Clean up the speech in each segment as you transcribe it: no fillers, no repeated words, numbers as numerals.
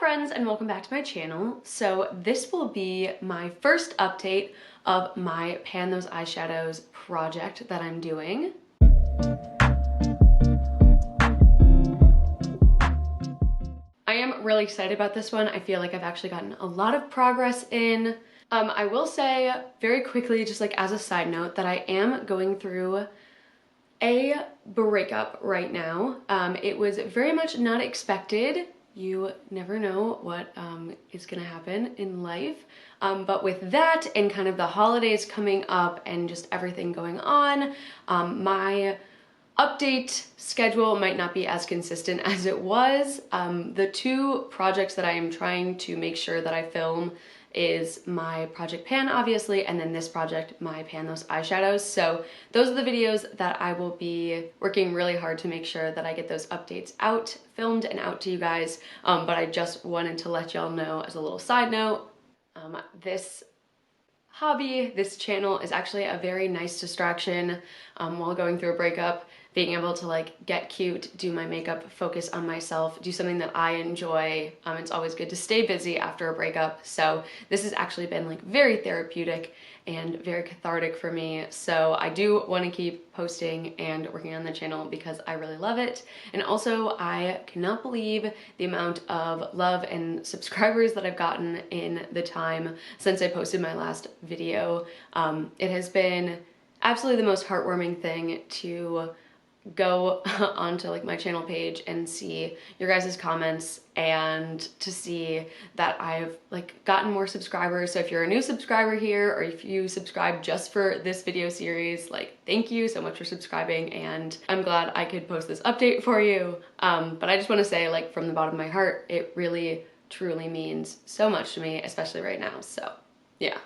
friends, and welcome back to my channel. So this will be my first update of my Pan Those Eyeshadows project that I'm doing. I am really excited about this one. I feel like I've actually gotten a lot of progress in. I will say very quickly, just like as a side note, that I am going through a breakup right now. It was very much not expected. You never know what is gonna happen in life. But with that and kind of the holidays coming up and just everything going on, my update schedule might not be as consistent as it was. The two projects that I am trying to make sure that I film is my Project Pan, obviously, and then this project, my Pan Those Eyeshadows. So those are the videos that I will be working really hard to make sure that I get those updates out, filmed and out to you guys. But I just wanted to let y'all know as a little side note, this hobby, this channel is actually a very nice distraction while going through a breakup. Being able to like get cute, do my makeup, focus on myself, do something that I enjoy. It's always good to stay busy after a breakup. So this has actually been like very therapeutic and very cathartic for me. So I do want to keep posting and working on the channel because I really love it. And also I cannot believe the amount of love and subscribers that I've gotten in the time since I posted my last video. It has been absolutely the most heartwarming thing to go onto like my channel page and see your guys' comments and to see that I've like gotten more subscribers. So if you're a new subscriber here or if you subscribe just for this video series, like thank you so much for subscribing, and I'm glad I could post this update for you. But I just want to say, like, from the bottom of my heart, it really truly means so much to me, especially right now. So yeah.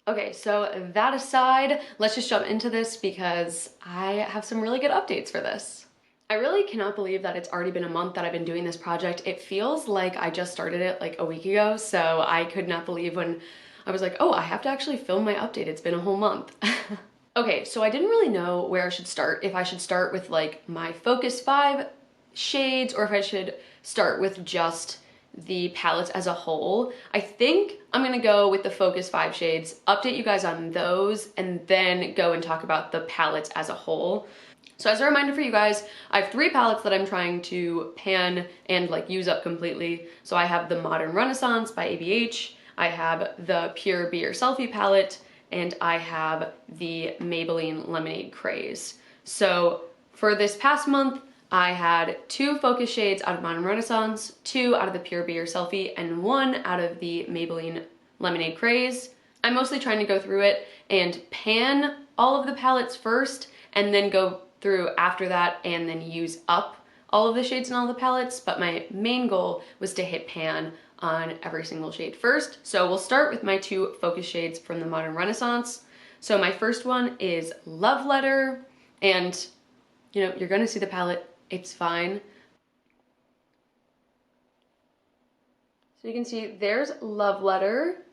Okay, so that aside, let's just jump into this because I have some really good updates for this. I really cannot believe that it's already been a month that I've been doing this project. It feels like I just started it like a week ago, so I could not believe when I was like, oh, I have to actually film my update. It's been a whole month. Okay, so I didn't really know where I should start. If I should start with like my Focus 5 shades or if I should start with just the palettes as a whole. I think I'm gonna go with the Focus 5 shades, update you guys on those, and then go and talk about the palettes as a whole. So as a reminder for you guys, I have 3 palettes that I'm trying to pan and like use up completely. So I have the Modern Renaissance by ABH, I have the Pure Be Your Selfie palette, and I have the Maybelline Lemonade Craze. So for this past month, I had 2 focus shades out of Modern Renaissance, 2 out of the Pure Be Your Selfie, and 1 out of the Maybelline Lemonade Craze. I'm mostly trying to go through it and pan all of the palettes first, and then go through after that and then use up all of the shades in all the palettes, but my main goal was to hit pan on every single shade first. So we'll start with my 2 focus shades from the Modern Renaissance. So my first one is Love Letter, and you know, you're gonna see the palette. It's fine. So you can see there's Love Letter.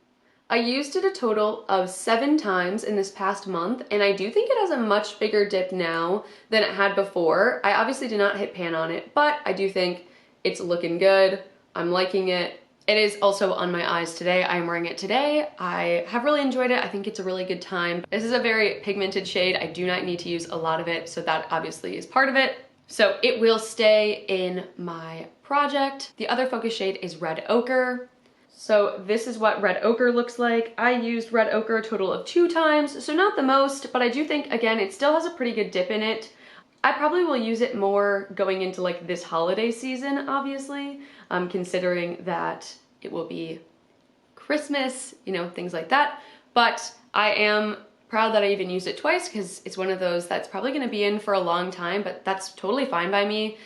I used it a total of 7 times in this past month, and I do think it has a much bigger dip now than it had before. I obviously did not hit pan on it, but I do think it's looking good. I'm liking it. It is also on my eyes today. I am wearing it today. I have really enjoyed it. I think it's a really good time. This is a very pigmented shade. I do not need to use a lot of it, so that obviously is part of it. So it will stay in my project. The other focus shade is Red Ochre. So this is what Red Ochre looks like. I used Red Ochre a total of 2 times, so not the most, but I do think, again, it still has a pretty good dip in it. I probably will use it more going into like this holiday season, obviously, considering that it will be Christmas, you know, things like that. But I am proud that I even used it twice because it's one of those that's probably going to be in for a long time, but that's totally fine by me.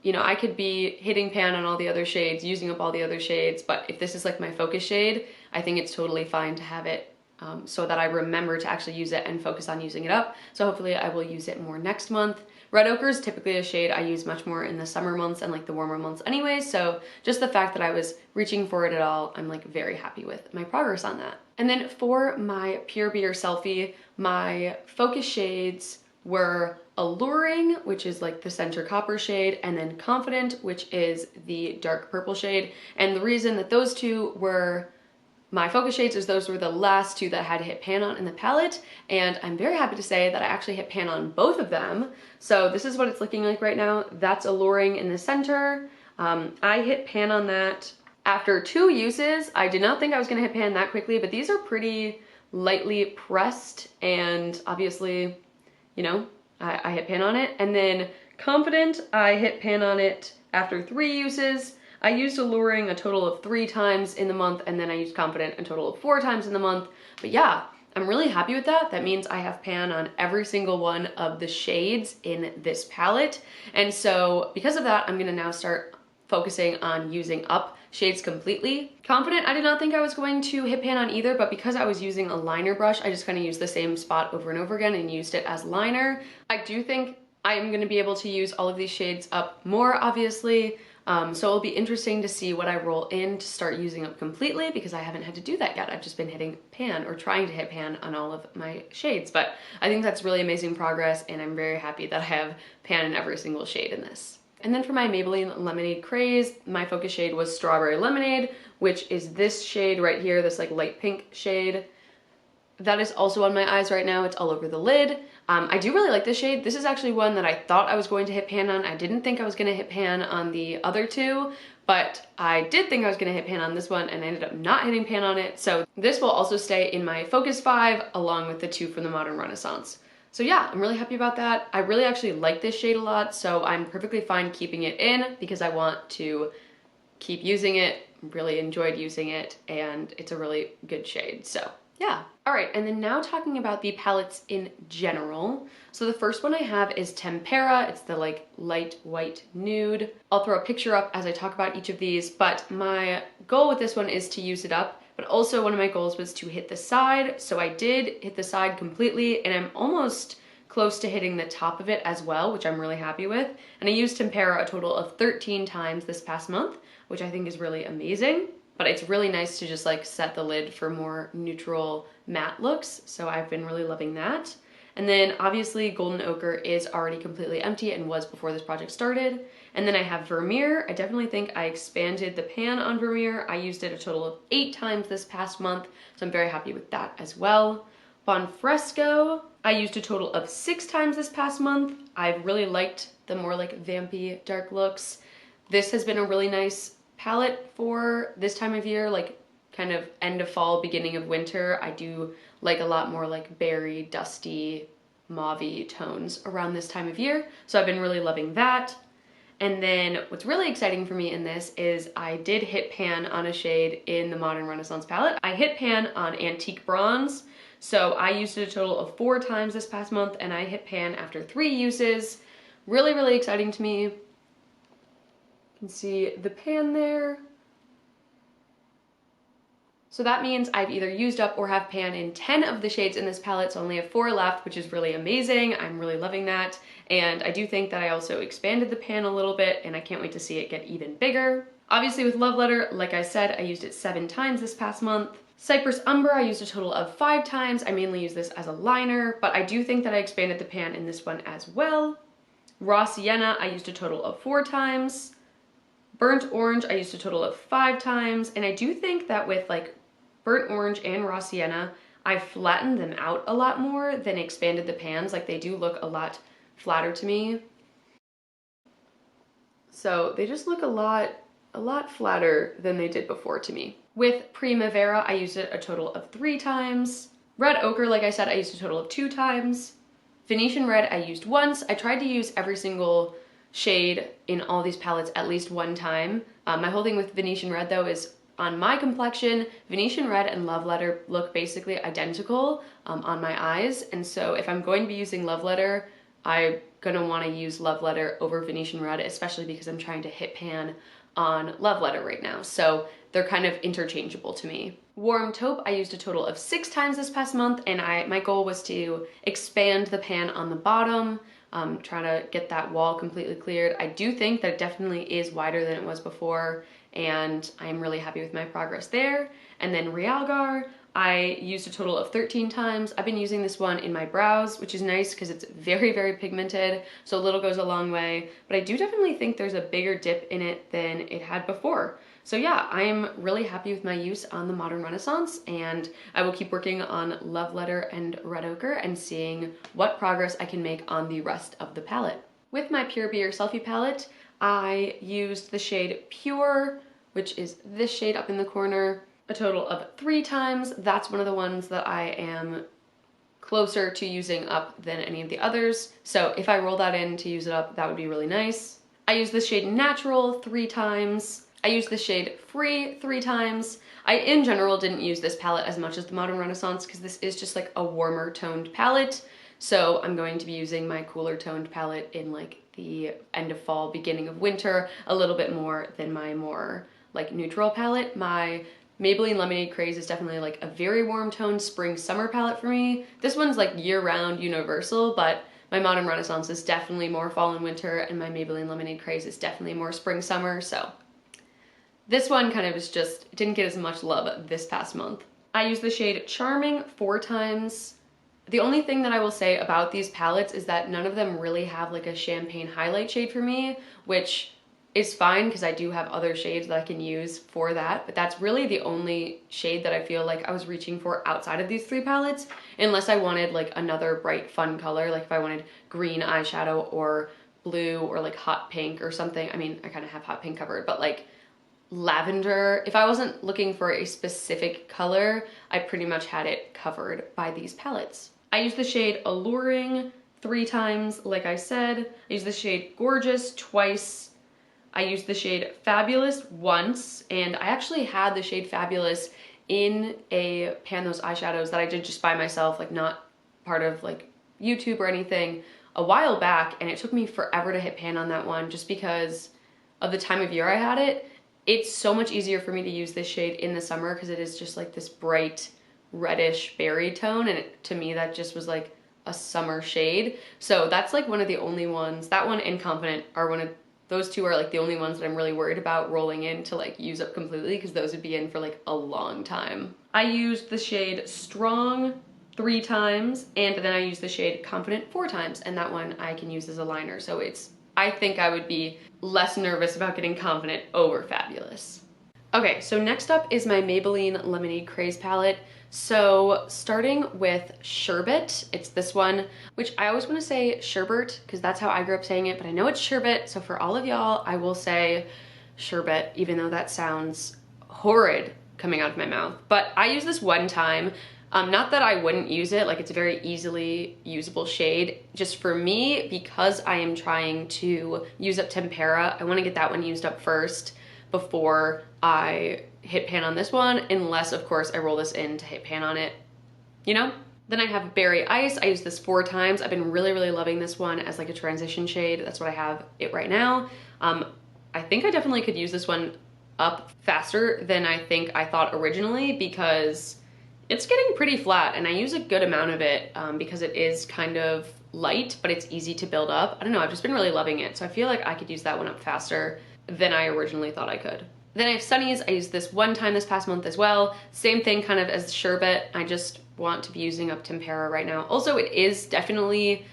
You know, I could be hitting pan on all the other shades, using up all the other shades, but if this is like my focus shade, I think it's totally fine to have it so that I remember to actually use it and focus on using it up. So hopefully I will use it more next month. Red Ochre is typically a shade I use much more in the summer months and like the warmer months anyways, so just the fact that I was reaching for it at all, I'm like very happy with my progress on that. And then for my Pure Be Your Selfie, my focus shades were Alluring, which is like the center copper shade, and then Confident, which is the dark purple shade. And the reason that those two were my focus shades is those were the last two that I had to hit pan on in the palette, and I'm very happy to say that I actually hit pan on both of them. So this is what it's looking like right now. That's Alluring in the center. I hit pan on that after 2 uses. I did not think I was gonna hit pan that quickly, but these are pretty lightly pressed, and obviously, you know, I hit pan on it. And then Confident, I hit pan on it after 3 uses. I used Alluring a total of 3 times in the month, and then I used Confident a total of 4 times in the month. But yeah, I'm really happy with that. That means I have pan on every single one of the shades in this palette. And so because of that, I'm gonna now start focusing on using up shades completely. Confident, I did not think I was going to hit pan on either, but because I was using a liner brush, I just kind of used the same spot over and over again and used it as liner. I do think I'm gonna be able to use all of these shades up more, obviously. So it'll be interesting to see what I roll in to start using up completely, because I haven't had to do that yet. I've just been hitting pan or trying to hit pan on all of my shades, but I think that's really amazing progress, and I'm very happy that I have pan in every single shade in this. And then for my Maybelline Lemonade Craze, my focus shade was Strawberry Lemonade, which is this shade right here, this like light pink shade. That is also on my eyes right now. It's all over the lid. I do really like this shade. This is actually one that I thought I was going to hit pan on. I didn't think I was gonna hit pan on the other two, but I did think I was gonna hit pan on this one, and I ended up not hitting pan on it. So this will also stay in my Focus 5 along with the 2 from the Modern Renaissance. So yeah, I'm really happy about that. I really actually like this shade a lot, so I'm perfectly fine keeping it in because I want to keep using it, really enjoyed using it, and it's a really good shade, so yeah. All right, and then now talking about the palettes in general. So the first one I have is Tempera. It's the like light white nude. I'll throw a picture up as I talk about each of these, but my goal with this one is to use it up, but also one of my goals was to hit the side. So I did hit the side completely, and I'm almost close to hitting the top of it as well, which I'm really happy with. And I used Tempera a total of 13 times this past month, which I think is really amazing. But it's really nice to just like set the lid for more neutral matte looks. So I've been really loving that. And then obviously Golden Ochre is already completely empty and was before this project started. And then I have Vermeer. I definitely think I expanded the pan on Vermeer. I used it a total of 8 times this past month, so I'm very happy with that as well. Bonfresco, I used a total of 6 times this past month. I've really liked the more like vampy dark looks. This has been a really nice palette for this time of year, like kind of end of fall, beginning of winter. I do like a lot more like berry, dusty, mauvey tones around this time of year. So I've been really loving that. And then what's really exciting for me in this is I did hit pan on a shade in the Modern Renaissance palette. I hit pan on Antique Bronze. So I used it a total of 4 times this past month, and I hit pan after 3 uses. Really, really exciting to me. You can see the pan there. So that means I've either used up or have pan in 10 of the shades in this palette, so I only have 4 left, which is really amazing. I'm really loving that. And I do think that I also expanded the pan a little bit, and I can't wait to see it get even bigger. Obviously with Love Letter, like I said, I used it 7 times this past month. Cypress Umber, I used a total of 5 times. I mainly use this as a liner, but I do think that I expanded the pan in this one as well. Raw Sienna, I used a total of 4 times. Burnt Orange, I used a total of 5 times, and I do think that with like Burnt Orange and Raw Sienna, I flattened them out a lot more than expanded the pans. Like they do look a lot flatter to me. So they just look a lot flatter than they did before to me. With Primavera, I used it a total of 3 times. Red Ochre, like I said, I used a total of 2 times. Venetian Red, I used once. I tried to use every single shade in all these palettes at least 1 time. My whole thing with Venetian Red though is on my complexion, Venetian Red and Love Letter look basically identical on my eyes. And so if I'm going to be using Love Letter, I'm gonna wanna use Love Letter over Venetian Red, especially because I'm trying to hit pan on Love Letter right now. So they're kind of interchangeable to me. Warm Taupe, I used a total of 6 times this past month, and my goal was to expand the pan on the bottom, trying to get that wall completely cleared. I do think that it definitely is wider than it was before, and I'm really happy with my progress there. And then Realgar, I used a total of 13 times. I've been using this one in my brows, which is nice because it's very, very pigmented, so a little goes a long way, but I do definitely think there's a bigger dip in it than it had before. So yeah, I am really happy with my use on the Modern Renaissance, and I will keep working on Love Letter and Red Ochre and seeing what progress I can make on the rest of the palette. With my Pure Be Your Selfie palette, I used the shade Pure, which is this shade up in the corner, a total of 3 times. That's one of the ones that I am closer to using up than any of the others. So if I roll that in to use it up, that would be really nice. I used the shade Natural 3 times. I used the shade Free 3 times. I, in general, didn't use this palette as much as the Modern Renaissance because this is just like a warmer toned palette. So I'm going to be using my cooler toned palette in like the end of fall, beginning of winter, a little bit more than my more like neutral palette. My Maybelline Lemonade Craze is definitely like a very warm toned spring summer palette for me. This one's like year-round universal, but my Modern Renaissance is definitely more fall and winter, and my Maybelline Lemonade Craze is definitely more spring summer, so this one kind of is just, didn't get as much love this past month. I used the shade Charming 4 times. The only thing that I will say about these palettes is that none of them really have like a champagne highlight shade for me, which is fine because I do have other shades that I can use for that, but that's really the only shade that I feel like I was reaching for outside of these 3 palettes, unless I wanted like another bright fun color, like if I wanted green eyeshadow or blue or like hot pink or something. I mean, I kind of have hot pink covered, but like lavender. If I wasn't looking for a specific color, I pretty much had it covered by these palettes. I used the shade Alluring 3 times, like I said. I used the shade Gorgeous twice. I used the shade Fabulous once, and I actually had the shade Fabulous in a Pan Those Eyeshadows that I did just by myself, like not part of like YouTube or anything, a while back, and it took me forever to hit pan on that one just because of the time of year I had it. It's so much easier for me to use this shade in the summer because it is just like this bright reddish berry tone, and to me that just was like a summer shade. So that's like one of the only ones, that one and Confident are one of those 2 are like the only ones that I'm really worried about rolling in to like use up completely because those would be in for like a long time. I used the shade Strong 3 times, and then I used the shade Confident 4 times, and that one I can use as a liner. So I think I would be less nervous about getting Confident over Fabulous. Okay, so next up is my Maybelline Lemonade Craze palette. So starting with Sherbet, it's this one, which I always want to say Sherbet because that's how I grew up saying it, but I know it's Sherbet, so for all of y'all, I will say Sherbet, even though that sounds horrid coming out of my mouth. But I use this one time. Not that I wouldn't use it, like it's a very easily usable shade. Just for me, because I am trying to use up Tempera, I want to get that one used up first before I hit pan on this one, unless of course I roll this in to hit pan on it, you know? Then I have Berry Ice. I used this 4 times. I've been really, really loving this one as like a transition shade. That's what I have it right now. I think I definitely could use this one up faster than I think I thought originally because it's getting pretty flat and I use a good amount of it because it is kind of light, but it's easy to build up. I don't know, I've just been really loving it. So I feel like I could use that one up faster than I originally thought I could. Then I have Sunnies. I used this one time this past month as well. Same thing kind of as the Sherbet. I just want to be using up Tempera right now. Also, it is definitely,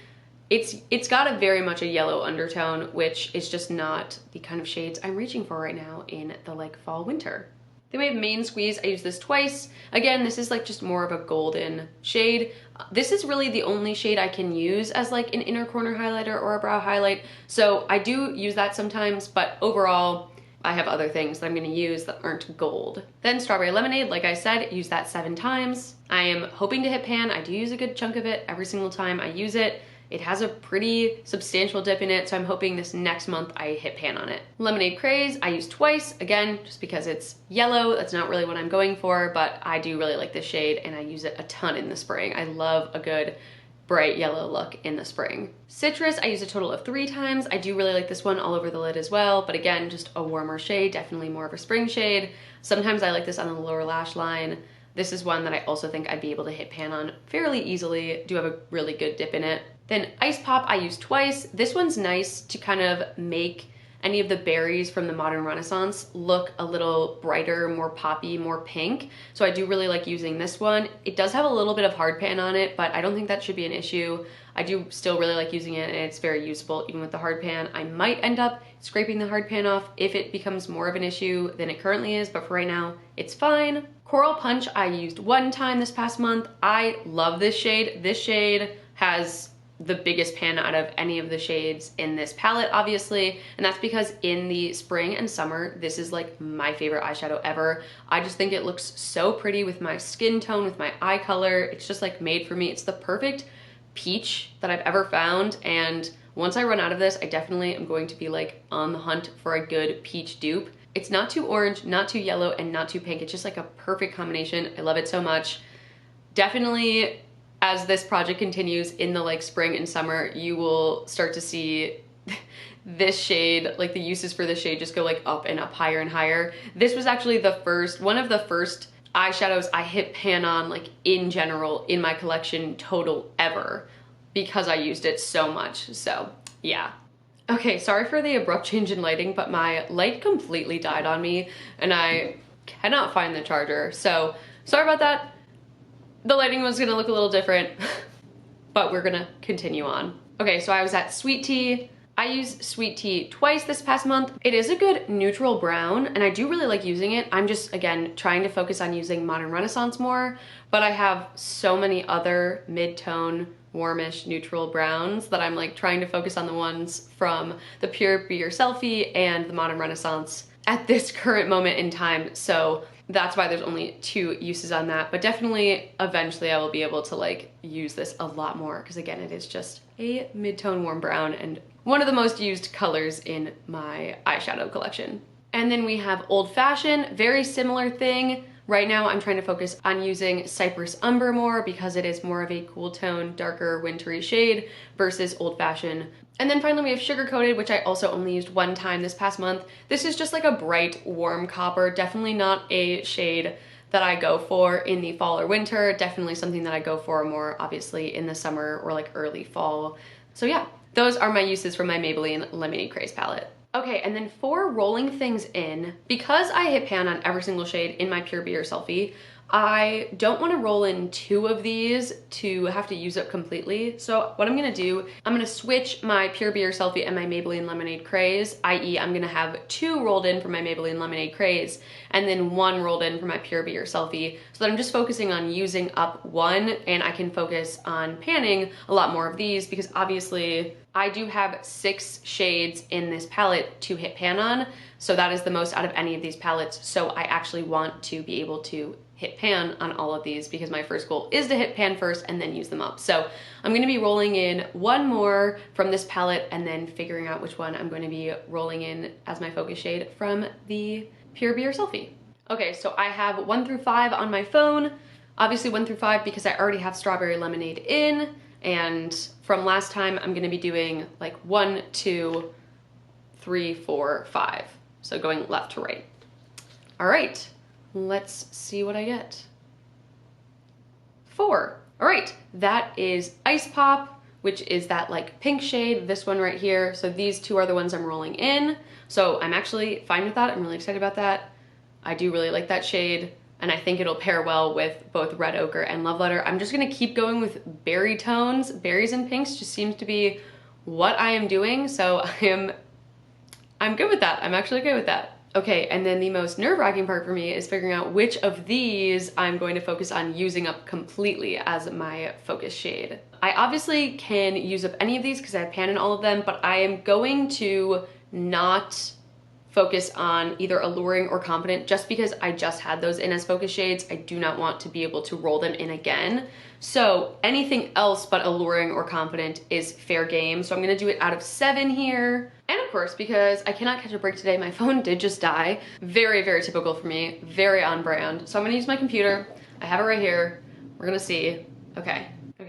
it's got a very much a yellow undertone, which is just not the kind of shades I'm reaching for right now in the like fall winter. Then we have Main Squeeze. I used this twice. Again, this is like just more of a golden shade. This is really the only shade I can use as like an inner corner highlighter or a brow highlight. So I do use that sometimes, but overall, I have other things that I'm gonna use that aren't gold. Then Strawberry Lemonade, like I said, use that 7 times. I am hoping to hit pan. I do use a good chunk of it every single time I use it. It has a pretty substantial dip in it, so I'm hoping this next month I hit pan on it. Lemonade Craze, I used twice, again, just because it's yellow. That's not really what I'm going for, but I do really like this shade and I use it a ton in the spring. I love a good bright yellow look in the spring. Citrus, I used a total of 3 times. I do really like this one all over the lid as well, but again, just a warmer shade, definitely more of a spring shade. Sometimes I like this on the lower lash line. This is one that I also think I'd be able to hit pan on fairly easily. Do have a really good dip in it. Then Ice Pop I used twice. This one's nice to kind of make any of the berries from the Modern Renaissance look a little brighter, more poppy, more pink. So I do really like using this one. It does have a little bit of hard pan on it, but I don't think that should be an issue. I do still really like using it, and it's very usable even with the hard pan. I might end up scraping the hard pan off if it becomes more of an issue than it currently is, but for right now, it's fine. Coral Punch I used one time this past month. I love this shade. This shade has the biggest pan out of any of the shades in this palette, obviously, and that's because in the spring and summer, this is like my favorite eyeshadow ever. I just think it looks so pretty with my skin tone, with my eye color. It's just like made for me. It's the perfect peach that I've ever found, and once I run out of this, I definitely am going to be like on the hunt for a good peach dupe. It's not too orange, not too yellow, and not too pink. It's just like a perfect combination. I love it so much. Definitely, as this project continues in the like spring and summer, you will start to see this shade, like the uses for this shade just go like up and up, higher and higher. This was actually one of the first eyeshadows I hit pan on like in general in my collection total ever, because I used it so much. So yeah. Okay, sorry for the abrupt change in lighting, but my light completely died on me and I cannot find the charger. So sorry about that. The lighting was gonna look a little different, but we're gonna continue on. Okay, so I was at Sweet Tea. I used Sweet Tea twice this past month. It is a good neutral brown, and I do really like using it. I'm just, again, trying to focus on using Modern Renaissance more, but I have so many other mid-tone, warmish, neutral browns that I'm like trying to focus on the ones from the Pure Be Your Selfie and the Modern Renaissance at this current moment in time. So that's why there's only 2 uses on that, but definitely eventually I will be able to like use this a lot more, because again, it is just a mid-tone warm brown and one of the most used colors in my eyeshadow collection. And then we have Old Fashioned, very similar thing. Right now I'm trying to focus on using Cypress Umber more because it is more of a cool tone, darker, wintry shade versus Old Fashioned. And then finally we have Sugar Coated, which I also only used one time this past month. This is just like a bright, warm copper, definitely not a shade that I go for in the fall or winter, definitely something that I go for more obviously in the summer or like early fall. So yeah, those are my uses from my Maybelline Lemonade Craze palette. Okay, and then for rolling things in, because I hit pan on every single shade in my Pure Be Your Selfie, I don't want to roll in 2 of these to have to use up completely. So what I'm gonna do, I'm gonna switch my Pure Be Your Selfie and my Maybelline Lemonade Craze, i.e. I'm gonna have 2 rolled in for my Maybelline Lemonade Craze and then 1 rolled in for my Pure Be Your Selfie, so that I'm just focusing on using up 1 and I can focus on panning a lot more of these, because obviously I do have 6 shades in this palette to hit pan on, so that is the most out of any of these palettes. So I actually want to be able to hit pan on all of these, because my first goal is to hit pan first and then use them up. So I'm gonna be rolling in 1 more from this palette and then figuring out which one I'm going to be rolling in as my focus shade from the Pure Be Your Selfie. Okay, so I have 1 through 5 on my phone. Obviously 1 through 5 because I already have Strawberry Lemonade in, and from last time I'm gonna be doing like 1, 2, 3, 4, 5. So going left to right. All right. Let's see what I get. 4. All right, that is Ice Pop, which is that like pink shade, this one right here. So these 2 are the ones I'm rolling in. So I'm actually fine with that. I'm really excited about that. I do really like that shade, and I think it'll pair well with both Red Ochre and Love Letter. I'm just gonna keep going with berry tones. Berries and pinks just seems to be what I am doing. So I'm good with that. I'm actually okay with that. Okay, and then the most nerve-wracking part for me is figuring out which of these I'm going to focus on using up completely as my focus shade. I obviously can use up any of these because I have pan in all of them, but I am going to not focus on either Alluring or Confident just because I just had those in as focus shades. I do not want to be able to roll them in again. So anything else but Alluring or Confident is fair game. So I'm gonna do it out of 7 here. And of course, because I cannot catch a break today, my phone did just die. Very, very typical for me, very on brand. So I'm gonna use my computer. I have it right here. We're gonna see. Okay,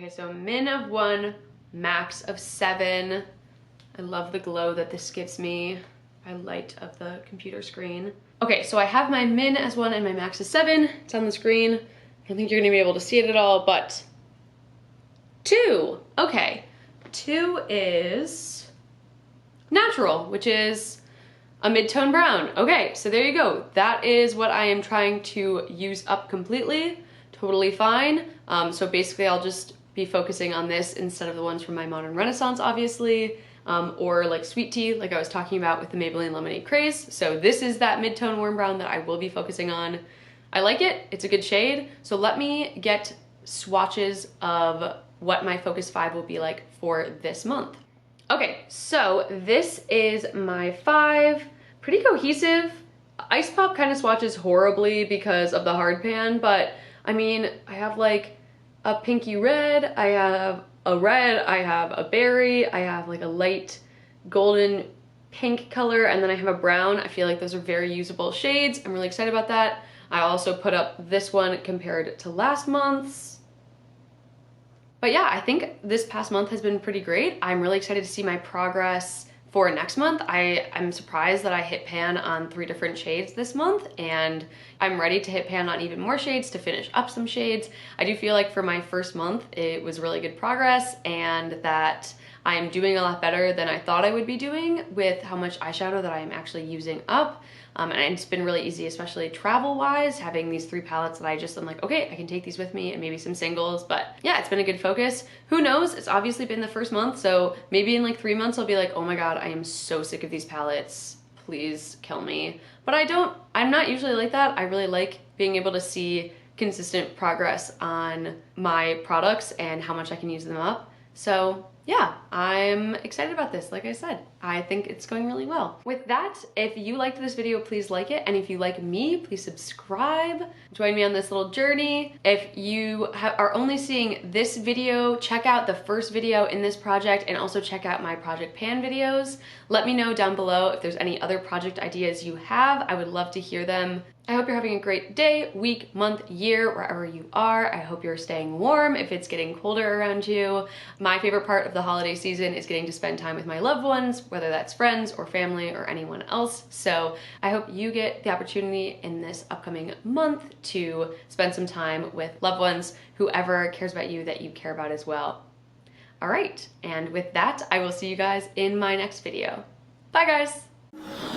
so min of 1, max of 7. I love the glow that this gives me by light of the computer screen. Okay, so I have my min as 1 and my max as 7. It's on the screen. I don't think you're gonna be able to see it at all, but 2. Okay, 2 is Natural, which is a mid-tone brown. Okay, so there you go. That is what I am trying to use up completely. Totally fine. So basically I'll just be focusing on this instead of the ones from my Modern Renaissance, obviously, or like Sweet Tea, like I was talking about with the Maybelline Lemonade Craze. So this is that mid-tone warm brown that I will be focusing on. I like it, it's a good shade. So let me get swatches of what my Focus 5 will be like for this month. Okay, so this is my 5, pretty cohesive. Ice Pop kind of swatches horribly because of the hard pan, but I mean, I have like a pinky red, I have a red, I have a berry, I have like a light golden pink color, and then I have a brown. I feel like those are very usable shades. I'm really excited about that. I also put up this one compared to last month's. But yeah, I think this past month has been pretty great. I'm really excited to see my progress for next month. I'm surprised that I hit pan on 3 different shades this month, and I'm ready to hit pan on even more shades to finish up some shades. I do feel like for my first month, it was really good progress, and that I'm doing a lot better than I thought I would be doing with how much eyeshadow that I am actually using up. And it's been really easy, especially travel-wise, having these 3 palettes that I'm like, okay, I can take these with me, and maybe some singles. But yeah, it's been a good focus. Who knows? It's obviously been the first month, so maybe in like 3 months I'll be like, oh my god, I am so sick of these palettes. Please kill me. But I'm not usually like that. I really like being able to see consistent progress on my products and how much I can use them up. So yeah, I'm excited about this. Like I said, I think it's going really well. With that, if you liked this video, please like it. And if you like me, please subscribe. Join me on this little journey. If you are only seeing this video, check out the first video in this project, and also check out my Project Pan videos. Let me know down below if there's any other project ideas you have. I would love to hear them. I hope you're having a great day, week, month, year, wherever you are. I hope you're staying warm if it's getting colder around you. My favorite part of the holiday season is getting to spend time with my loved ones, whether that's friends or family or anyone else. So I hope you get the opportunity in this upcoming month to spend some time with loved ones, whoever cares about you that you care about as well. All right, and with that, I will see you guys in my next video. Bye guys.